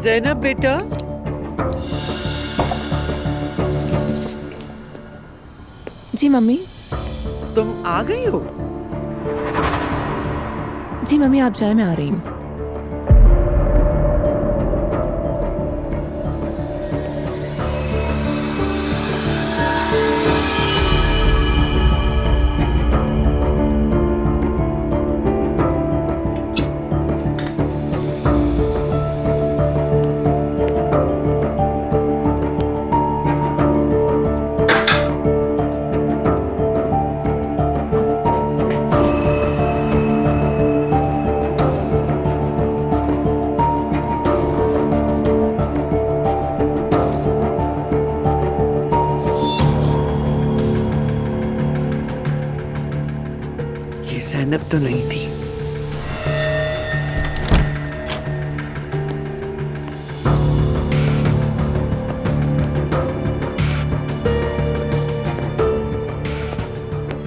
ज़ैनब बेटा, जी मम्मी। तुम आ गई हो? जी मम्मी, आप जाए, मैं आ रही हूँ। ये ज़ैनब तो नहीं थी।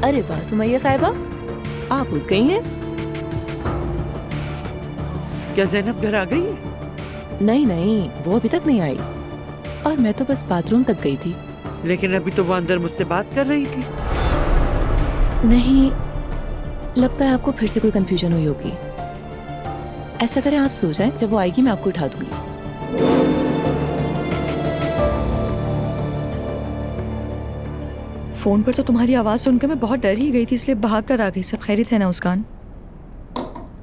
अरे वाह सुमैया साहिबा, आप उठ गई हैं? क्या ज़ैनब घर आ गई है? नहीं नहीं, वो अभी तक नहीं आई, और मैं तो बस बाथरूम तक गई थी। लेकिन अभी तो वो अंदर मुझसे बात कर रही थी। नहीं, लगता है आपको फिर से कोई कंफ्यूजन हुई होगी। ऐसा करें, आप सो जाएं, जब वो आएगी मैं आपको उठा दूंगी। फोन पर तो तुम्हारी आवाज सुनकर मैं बहुत डर ही गई थी, इसलिए भाग कर आ गई। सब खैरियत है ना मुस्कान?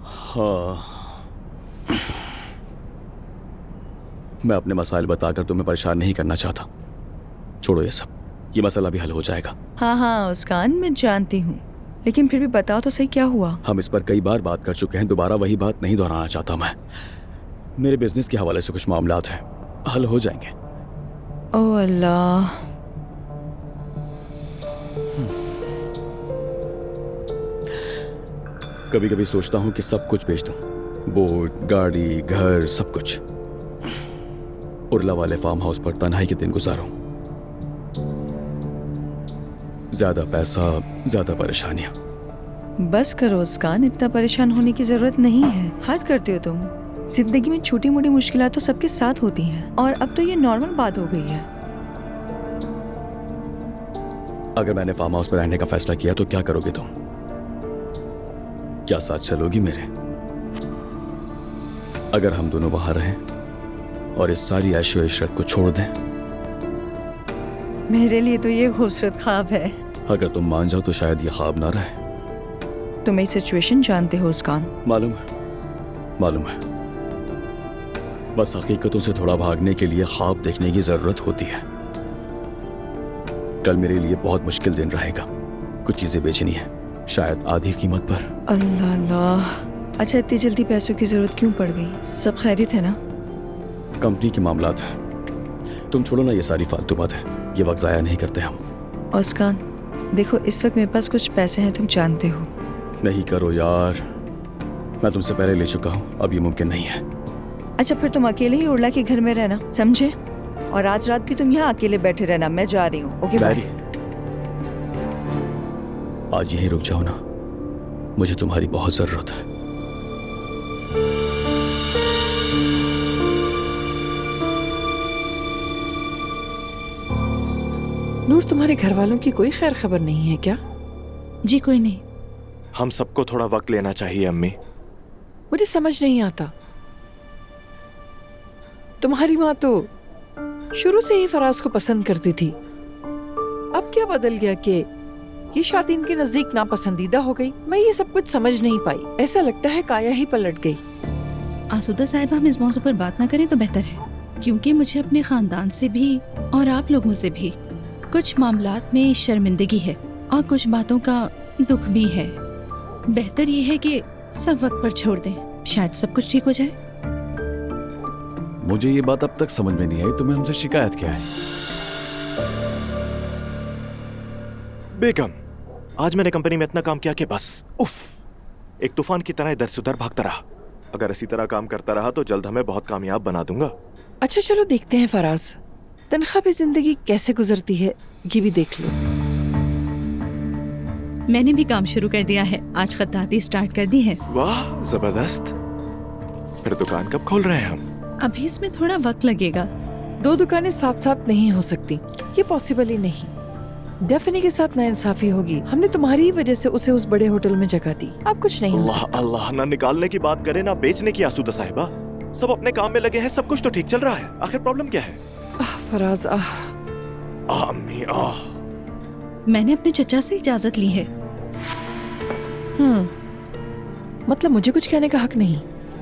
हाँ, मैं अपने मसाइल बताकर तुम्हें परेशान नहीं करना चाहता। छोड़ो ये सब, ये मसला भी हल हो जाएगा। हाँ हाँ मुस्कान, मैं जानती हूँ, लेकिन फिर भी बताओ तो सही, क्या हुआ? हम इस पर कई बार बात कर चुके हैं, दोबारा वही बात नहीं दोहराना चाहता मैं। मेरे बिजनेस के हवाले से कुछ मामलात हैं, हल हो जाएंगे। ओह अल्लाह। कभी कभी सोचता हूँ कि सब कुछ बेच दूं, बोट, गाड़ी, घर, सब कुछ। उर्ला वाले फार्म हाउस पर तन्हाई के दिन गुजारूं। ज्यादा पैसा, ज्यादा परेशानियां। बस करो मुस्कान, इतना परेशान होने की जरूरत नहीं है। हद करते हो तुम। जिंदगी में छोटी मोटी मुश्किलात तो सबके साथ होती हैं, और अब तो ये नॉर्मल बात हो गई है। अगर मैंने फार्म हाउस पर रहने का फैसला किया तो क्या करोगे तुम? क्या साथ चलोगी मेरे? अगर हम दोनों वहां रहें और इस सारी ऐशो इशरत को छोड़ दें? मेरे लिए तो ये खूबसूरत ख्वाब है। अगर तुम मान जाओ तो शायद ये ख्वाब ना रहे। तुम मेरी सिचुएशन जानते हो मुस्कान। मालूम है, मालूम है। बस हकीकतों से थोड़ा भागने के लिए ख्वाब देखने की जरूरत होती है। कल मेरे लिए बहुत मुश्किल दिन रहेगा। कुछ चीजें बेचनी है, शायद आधी कीमत पर। अल्लाह अल्लाह। अच्छा, इतनी जल्दी पैसों की जरूरत क्यों पड़ गई? सब खैरियत है ना? कंपनी के मामलात हैं। तुम छोड़ो ना ये सारी फालतू बातें, ये वक्त जाया नहीं करते हम। मुस्कान देखो, इस वक्त मेरे पास कुछ पैसे हैं, तुम जानते हो। नहीं करो यार, मैं तुमसे पहले ले चुका हूँ, अब ये मुमकिन नहीं है। अच्छा, फिर तुम अकेले ही उर्ला के घर में रहना, समझे? और आज रात भी तुम यहाँ अकेले बैठे रहना, मैं जा रही हूँ। Okay bye. आज यहीं रुक जाओ ना, मुझे तुम्हारी बहुत जरूरत है। नूर, तुम्हारे घर वालों की कोई खैर खबर नहीं है क्या? जी कोई नहीं। हम सबको थोड़ा वक्त लेना चाहिए अम्मी। मुझे समझ नहीं आता, तुम्हारी माँ तो शुरू से ही फराज को पसंद करती थी, अब क्या बदल गया कि ये शादी इनके नजदीक नापसंदीदा हो गई? मैं ये सब कुछ समझ नहीं पाई। ऐसा लगता है काया ही पलट गई। आसूदा साहिबा, हम इस मौजू पर बात ना करें तो बेहतर है, क्योंकि मुझे अपने खानदान से भी और आप लोगों से भी कुछ मामलात में शर्मिंदगी है और कुछ बातों का दुख भी है। बेहतर ये है कि सब वक्त पर छोड़ दें, शायद सब कुछ ठीक हो जाए। मुझे ये बात अब तक समझ में नहीं आई, तुम्हें हमसे शिकायत क्या है? बेगम, आज मैंने कंपनी में इतना काम किया कि बस उफ, एक तूफान की तरह इधर से उधर भागता रहा। अगर इसी तरह काम करता रहा तो जल्द हमें बहुत कामयाब बना दूंगा। अच्छा चलो देखते हैं फराज, तनख्वाह पे जिंदगी कैसे गुजरती है ये भी देख लो। मैंने भी काम शुरू कर दिया है, आज खत्ताती स्टार्ट कर दी है। वाह जबरदस्त। फिर दुकान कब खोल रहे हैं हम? अभी इसमें थोड़ा वक्त लगेगा। 2 दुकानें साथ साथ नहीं हो सकती, ये पॉसिबल ही नहीं। डेफिनी के साथ नाइंसाफी होगी। हमने तुम्हारी ही वजह से उसे उस बड़े होटल में जगह दी। अब कुछ नहीं हो अल्लाह सकता। अल्लाह, ना निकालने की बात करे ना बेचने की आसूदा साहिबा। सब अपने काम में लगे हैं, सब कुछ तो ठीक चल रहा है। आखिर प्रॉब्लम क्या है? फराज अम्मी मैंने अपने चचा से इजाजत ली है। मतलब मुझे कुछ कहने का हक नहीं।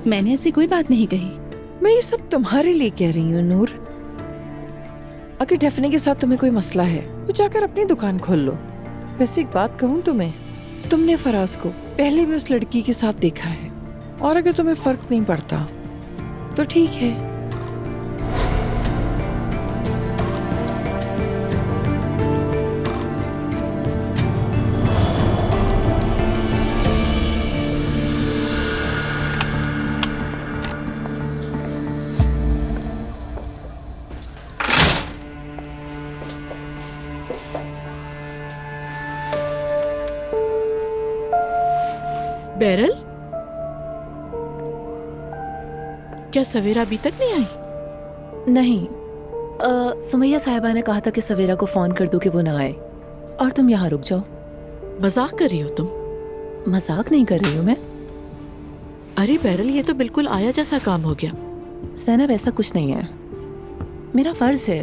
मैंने ऐसी कोई बात नहीं कही। मैं ये सब तुम्हारे लिए कह रही हूँ नूर। अगर डेफिनी के साथ तुम्हें कोई मसला है तो जाकर अपनी दुकान खोल लो। वैसे एक बात कहूँ तुम्हें, तुमने फराज को पहले भी उस लड़की के साथ देखा है, और अगर तुम्हें फर्क नहीं पड़ता तो ठीक है। बैरल, क्या सवेरा अभी तक नहीं आई? नहीं, सुमैया साहिबा ने कहा था कि सवेरा को फोन कर दो कि वो ना आए, और तुम यहाँ रुक जाओ। मजाक कर रही हो तुम? मजाक नहीं कर रही हूँ मैं। अरे बैरल, ये तो बिल्कुल आया जैसा काम हो गया। सैनब, ऐसा कुछ नहीं है, मेरा फर्ज है।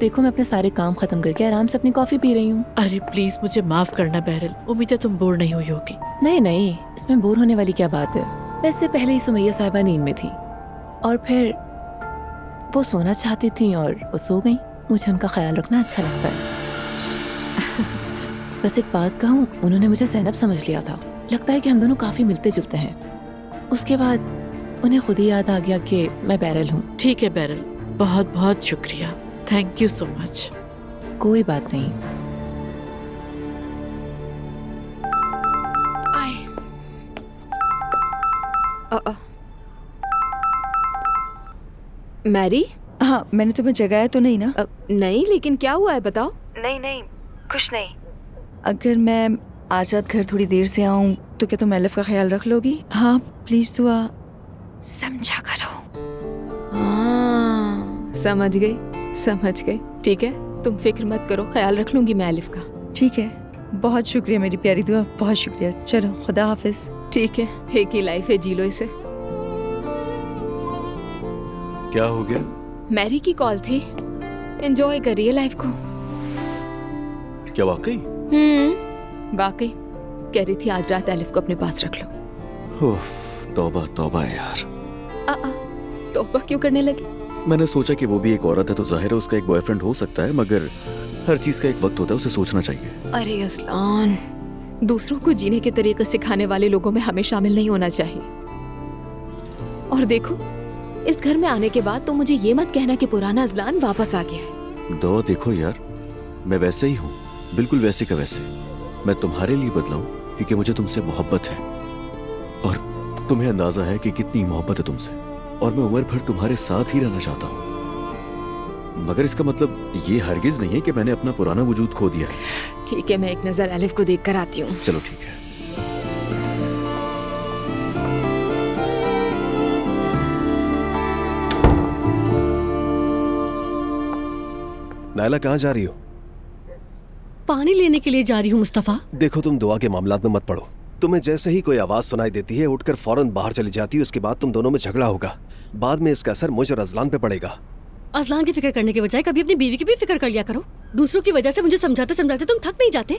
देखो, मैं अपने सारे काम खत्म करके आराम से अपनी कॉफी पी रही हूँ। अरे प्लीज मुझे माफ करना बैरल, उम्मीद है तुम बोर नहीं हुई होगी। नहीं नहीं, इसमें बोर होने वाली क्या बात है। वैसे पहले ही सुमैया साहिबा नींद में थी, और फिर वो सोना चाहती थी और वो सो गई। मुझे उनका ख्याल रखना अच्छा लगता है। बस एक बात कहूँ, उन्होंने मुझे सैनब समझ लिया था। लगता है कि हम दोनों काफी मिलते जुलते हैं। उसके बाद उन्हें खुद ही याद आ गया कि मैं बैरल हूँ। ठीक है बैरल, बहुत बहुत शुक्रिया, थैंक यू सो मच। कोई बात नहीं। मैरी? हाँ, मैंने तुम्हें जगाया तो नहीं ना? नहीं, लेकिन क्या हुआ है बताओ। नहीं नहीं, कुछ नहीं। अगर मैं आज रात घर थोड़ी देर से आऊँ तो क्या तुम एलिफ का ख्याल रख लोगी? हाँ प्लीज दुआ समझा करो। हाँ, समझ गई। ठीक है, तुम फिक्र मत करो, ख्याल रख लूंगी मैं एलिफ का। ठीक है, बहुत शुक्रिया मेरी प्यारी दुआ, बहुत शुक्रिया। चलो, खुदा हाफिज। ठीक है, एक ही लाइफ है, जी लो इसे। क्या हो गया? मैरी की कॉल थी, एंजॉय करिए लाइफ को। क्या वाकई? बाकी कह रही थी आज रात एलिफ को अपने पास रख लो। तौबा तौबा यार। तौबा क्यों करने लगी? मैंने सोचा कि वो भी एक औरत है तो जाहिर है उसका एक बॉयफ्रेंड हो सकता है, मगर हर चीज का एक वक्त होता है, उसे सोचना चाहिए। अरे असलान, दूसरों को जीने के तरीके सिखाने वाले लोगों में हमें शामिल नहीं होना चाहिए। और देखो, इस घर में आने के बाद तो मुझे ये मत कहना कि पुराना अजलान वापस आ गया है। दो देखो यार, मैं वैसे ही हूँ, बिल्कुल वैसे का वैसे। मैं तुम्हारे लिए बदला हूँ क्योंकि मुझे तुमसे मोहब्बत है, और तुम्हें अंदाजा है कि कितनी मोहब्बत है तुमसे, और मैं उम्र भर तुम्हारे साथ ही रहना चाहता हूँ। मगर इसका मतलब ये हरगिज नहीं है कि मैंने अपना पुराना वजूद खो दिया है। ठीक है, मैं एक नजर एलिफ को देख कर आती हूँ। चलो ठीक है। नायला, कहाँ जा रही हो? पानी लेने के लिए जा रही हूँ मुस्तफा। देखो, तुम दुआ के मामलात में मत पड़ो। तुम्हें जैसे ही कोई आवाज सुनाई देती है उठकर फौरन बाहर चली जाती है। उसके बाद तुम दोनों में झगड़ा होगा, बाद में इसका असर मुझ और अजलान पे पड़ेगा। अजलान की फिक्र करने के बजाय कभी अपनी बीवी की भी फिक्र कर लिया करो। दूसरों की वजह से मुझे समझाते समझाते तुम थक नहीं जाते?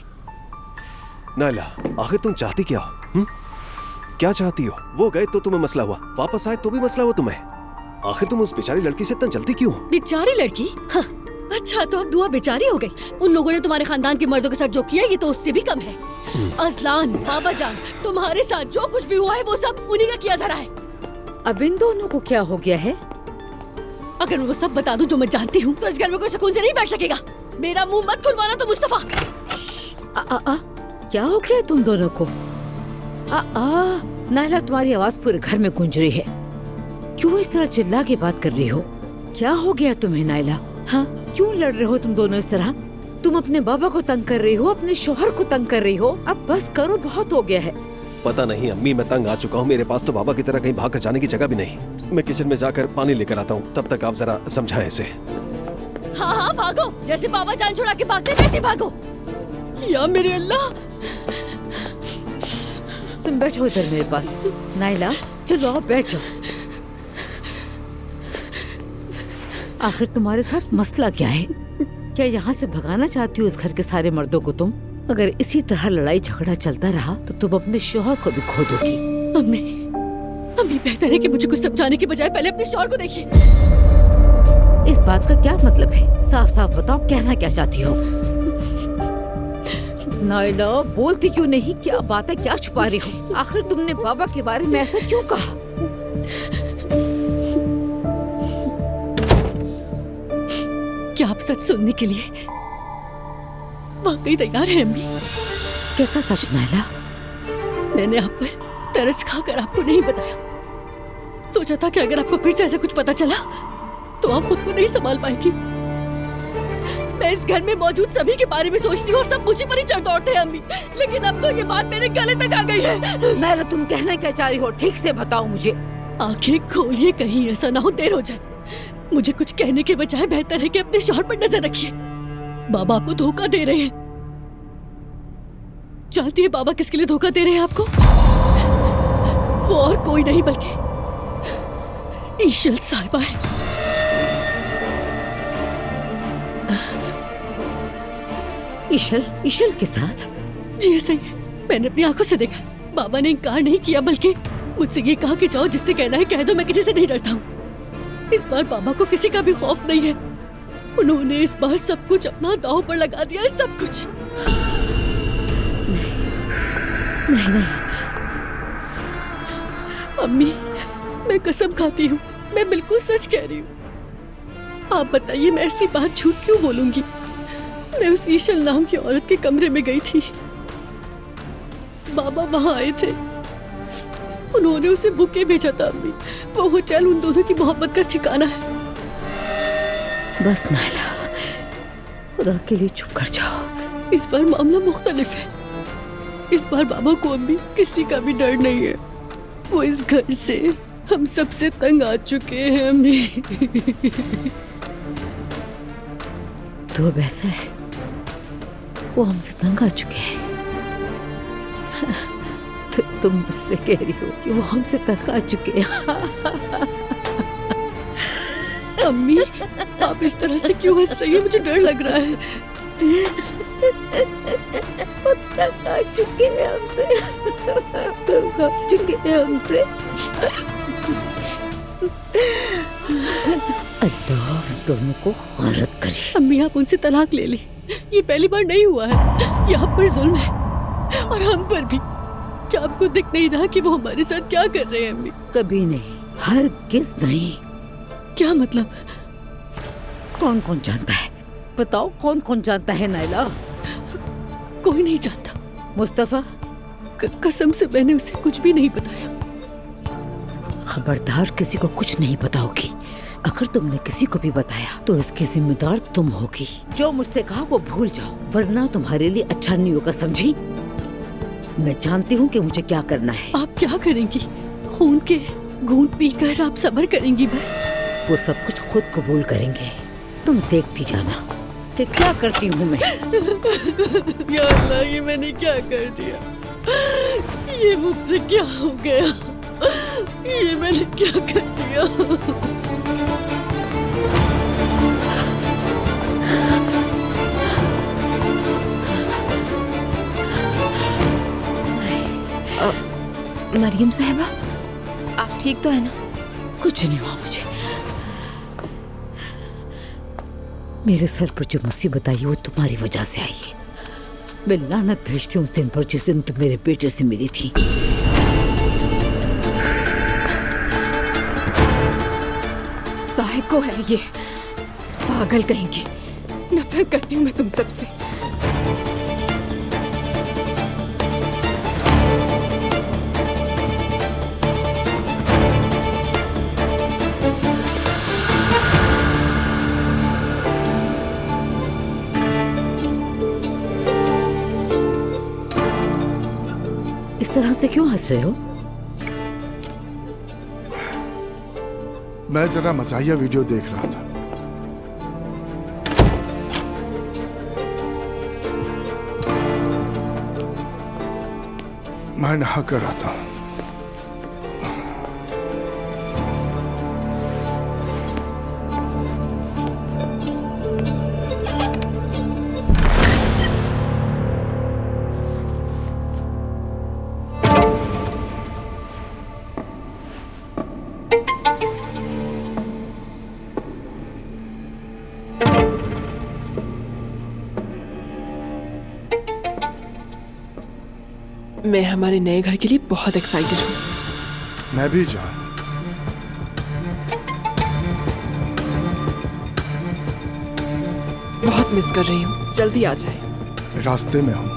नायला, आखिर तुम चाहती क्या हो? क्या चाहती हो? वो गए तो तुम्हें मसला हुआ, वापस आए तो भी मसला हुआ तुम्हें। आखिर तुम उस बेचारी लड़की से इतना जल्दी क्यों? बेचारी लड़की? हाँ, अच्छा तो अब दुआ बेचारी हो गई। उन लोगों ने तुम्हारे खानदान के मर्दों के साथ जो किया ये तो उससे भी कम है। अजलान, बाबा जान, तुम्हारे साथ जो कुछ भी हुआ है वो सब उन्हीं का किया धरा है। अब इन दोनों को क्या हो गया है? अगर मैं वो सब बता दूं जो मैं जानती हूँ तो इस घर में कोई सुकून से नहीं बैठ सकेगा। मेरा मुंह मत खुलवाना तो मुस्तफा। क्या हो गया तुम दोनों को? नायला, तुम्हारी आवाज पूरे घर में गूंज रही है। क्यों इस तरह चिल्ला के बात कर रही हो? क्या हो गया तुम्हें नायला? हाँ, क्यों लड़ रहे हो तुम दोनों इस तरह? तुम अपने बाबा को तंग कर रही हो, अपने शोहर को तंग कर रही हो। अब बस करो, बहुत हो गया है। पता नहीं अम्मी, मैं तंग आ चुका हूँ। मेरे पास तो बाबा की तरह कहीं भाग कर जाने की जगह भी नहीं। मैं किचन में जाकर पानी लेकर आता हूँ, तब तक आप जरा समझाएं इसे। हाँ हाँ भागो, जैसे बाबा जान छुड़ा के भागते वैसे भागो। या मेरे अल्लाह। तुम बैठो इधर मेरे पास। नाइला चलो आओ बैठ जाओ। आखिर तुम्हारे साथ मसला क्या है? क्या यहाँ से भगाना चाहती हो इस घर के सारे मर्दों को तुम? अगर इसी तरह लड़ाई झगड़ा चलता रहा तो तुम अपने शौहर को भी खो दोगी। अम्मी, अम्मी बेहतर है कि मुझे कुछ समझाने के बजाय पहले अपने शौहर को देखिए। इस बात का क्या मतलब है? साफ साफ बताओ, कहना क्या चाहती हो? नाइला बोलती क्यों नहीं? क्या बात है, क्या छुपा रही हो? आखिर तुमने बाबा के बारे में ऐसा क्यों कहा? क्या आप सच सुनने के लिए वाकई तैयार हैं अम्मी? कैसा सच नाइला? मैंने आप पर तरस खाकर आपको नहीं बताया। सोचा था कि अगर आपको फिर से ऐसा कुछ पता चला तो आप खुद को नहीं संभाल पाएंगी। मैं इस घर में मौजूद सभी के बारे में सोचती हूँ और सब मुझे पर ही चढ़ दौड़ते हैं अम्मी। लेकिन अब तो ये बात मेरे गले तक आ गई है। नाइला तुम कहना क्या चाह रही हो? ठीक से बताओ मुझे। आंखें खोलिए, कहीं ऐसा ना हो देर हो जाए। मुझे कुछ कहने के बजाय बेहतर है कि अपने शौहर पर नजर रखिए। बाबा आपको धोखा दे रहे हैं। जानती है बाबा किसके लिए धोखा दे रहे हैं आपको? वो और कोई नहीं बल्कि ईशल साहिबा है। ईशल के साथ? जी ऐसा ही, मैंने अपनी आंखों से देखा। बाबा ने इनकार नहीं किया बल्कि मुझसे ये कहा कि जाओ, जिससे कहना है कह दो, मैं किसी से नहीं डरता हूँ। इस बार बाबा को किसी का भी खौफ नहीं है। उन्होंने इस बार सब कुछ अपना दांव पर लगा दिया है, सब कुछ। नहीं अम्मी, मैं कसम खाती हूँ, मैं बिल्कुल सच कह रही हूँ। आप बताइए मैं ऐसी बात झूठ क्यों बोलूंगी? मैं उस ईशल नाम की औरत के कमरे में गई थी। बाबा वहां आए थे। उन्होंने उसे बुके भेजा था अम्मी। वो होटल उन दोनों की मोहब्बत का ठिकाना है। बस नाइला, खुदा के लिए चुप कर जाओ। इस बार मामला मुख्तलिफ है। इस बार बाबा को अम्मी किसी का भी डर नहीं है। वो इस घर से हम सबसे तंग आ चुके हैं अम्मी। तो अब ऐसा है, वो हमसे तंग आ चुके हैं। तो तुम मुझसे कह रही हो कि वो हमसे तंग आ चुके हैं? अम्मी, आप इस तरह से क्यों हंस रही हैं? मुझे डर लग रहा है। वो तंग आ चुके हैं हमसे, तंग आ चुके हैं हमसे। अल्लाह दोनों को गलत करी। अम्मी, आप उनसे तलाक ले ली। ये पहली बार नहीं हुआ है। ये आप पर जुल्म है और हम पर भी। क्या आपको दिख नहीं रहा कि वो हमारे साथ क्या कर रहे हैं अम्मी? कभी नहीं, हरगिज़ नहीं। क्या मतलब? कौन कौन जानता है? बताओ, कौन कौन जानता है नाइला? कोई नहीं जानता। मुस्तफा? कसम से मैंने उसे कुछ भी नहीं बताया। खबरदार, किसी को कुछ नहीं बताओगी। अगर तुमने किसी को भी बताया तो इसकी जिम्मेदार तुम होगी। जो मुझसे कहा वो भूल जाओ, वरना तुम्हारे लिए अच्छा नहीं होगा, समझी? मैं जानती हूँ कि मुझे क्या करना है। आप क्या करेंगी? खून के घूंट पीकर आप सब्र करेंगी बस? वो सब कुछ खुद कबूल करेंगे। तुम देखती जाना कि क्या करती हूँ मैं। या अल्लाह, ये मैंने क्या कर दिया? ये मुझसे क्या हो गया? ये मैंने क्या कर दिया? मरियम साहिबा, आप ठीक तो है ना? कुछ नहीं हुआ मुझे। मेरे सर पर जो मुसीबत आई वो तुम्हारी वजह से आई है। मैं लानत भेजती हूँ उस दिन पर जिस दिन तुम मेरे बेटे से मिली थी। साहिको है ये, पागल कहेंगी। नफरत करती हूँ मैं तुम सबसे। इस इस तरह से क्यों हंस रहे हो? मैं जरा मज़ाहिया वीडियो देख रहा था। मैं नहा कर आता हूं। मैं हमारे नए घर के लिए बहुत एक्साइटेड हूँ। मैं भी जान। बहुत मिस कर रही हूँ, जल्दी आ जाए। रास्ते में हूँ।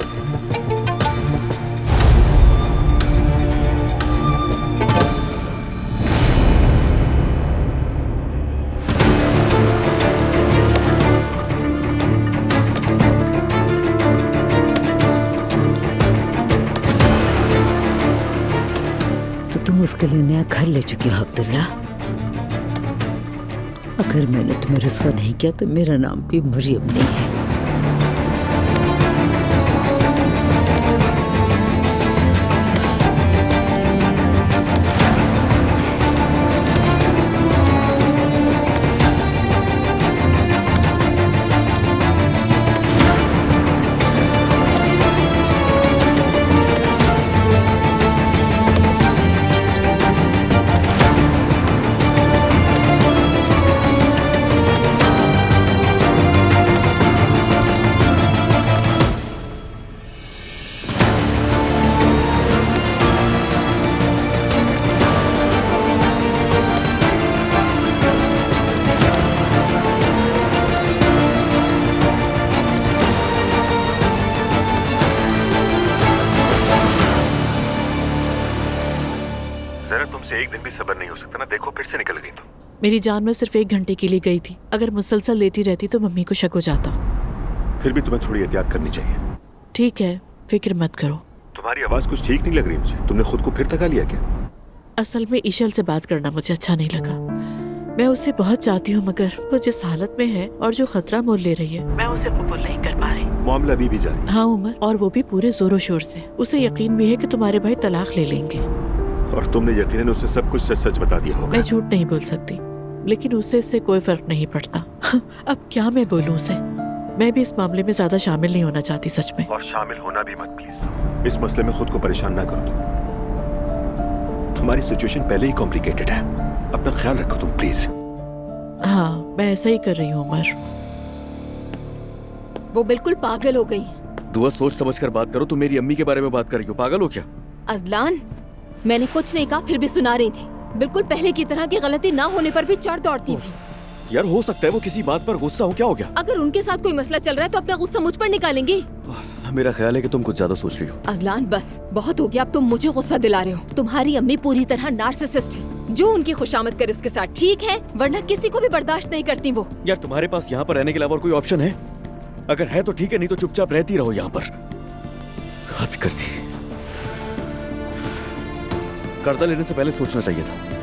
तुम उसके लिए नया घर ले चुके हो अब्दुल्ला। अगर मैंने तुम्हें रुस्वा नहीं किया तो मेरा नाम भी मरियम नहीं है। एक दिन भी सब्र नहीं हो सकता ना। देखो फिर से निकल गई तो। मेरी जान में सिर्फ 1 घंटे के लिए गई थी। अगर मुसलसल लेटी रहती तो मम्मी को शक हो जाता। फिर भी तुम्हें थोड़ी एहतियात करनी चाहिए। ठीक है, फिक्र मत करो। तुम्हारी आवाज कुछ ठीक नहीं लग रही मुझे। तुमने खुद को फिर थका लिया क्या? असल में ईशल से बात करना मुझे अच्छा नहीं लगा। मैं उससे बहुत चाहती हूँ, मगर वो जिस हालत में है और जो खतरा मोल ले रही है, मैं उसे कबूल नहीं कर पा रही। मामला अभी भी जारी? हाँ उमर, और वो भी पूरे जोरों शोर से। उसे यकीन भी है कि तुम्हारे भाई तलाक ले लेंगे। और तुमने यकीनन उसे सब कुछ सच सच बता दिया होगा। मैं झूठ नहीं बोल सकती, लेकिन उससे इससे कोई फर्क नहीं पड़ता। अब क्या मैं बोलूं उसे? मैं भी इस मामले में ज्यादा शामिल नहीं होना चाहती, सच में। और शामिल होना भी मत प्लीज। इस मसले में खुद को परेशान ना करो तुम। तुम्हारी सिचुएशन पहले ही कॉम्प्लिकेटेड है। अपना ख्याल रखो तुम प्लीज। हाँ, मैं ऐसा ही कर रही हूँ उमर। वो बिल्कुल पागल हो गई। दुआ सोच समझ कर बात करो। तुम मेरी अम्मी के बारे में बात कर रही हो, पागल हो क्या? अजलान, मैंने कुछ नहीं कहा, फिर भी सुना रही थी। बिल्कुल पहले की तरह की गलती ना होने पर भी चढ़ दौड़ती थी। यार हो सकता है वो किसी बात पर गुस्सा हो। क्या हो गया? अगर उनके साथ कोई मसला चल रहा है तो अपना गुस्सा मुझ पर निकालेंगी। मेरा ख्याल है कि तुम कुछ ज्यादा सोच रही हो। अजलान बस बहुत हो गया, अब तुम मुझे गुस्सा दिला रहे हो। तुम्हारी अम्मी पूरी तरह नार्सिसिस्ट है। जो उनकी खुशामद करे उसके साथ ठीक है, वरना किसी को भी बर्दाश्त नहीं करती वो। यार तुम्हारे पास यहाँ पर रहने के अलावा और कोई ऑप्शन है? अगर है तो ठीक है, नहीं तो चुपचाप रहती रहो यहाँ पर। हद कर दी। कर्जा लेने से पहले सोचना चाहिए था।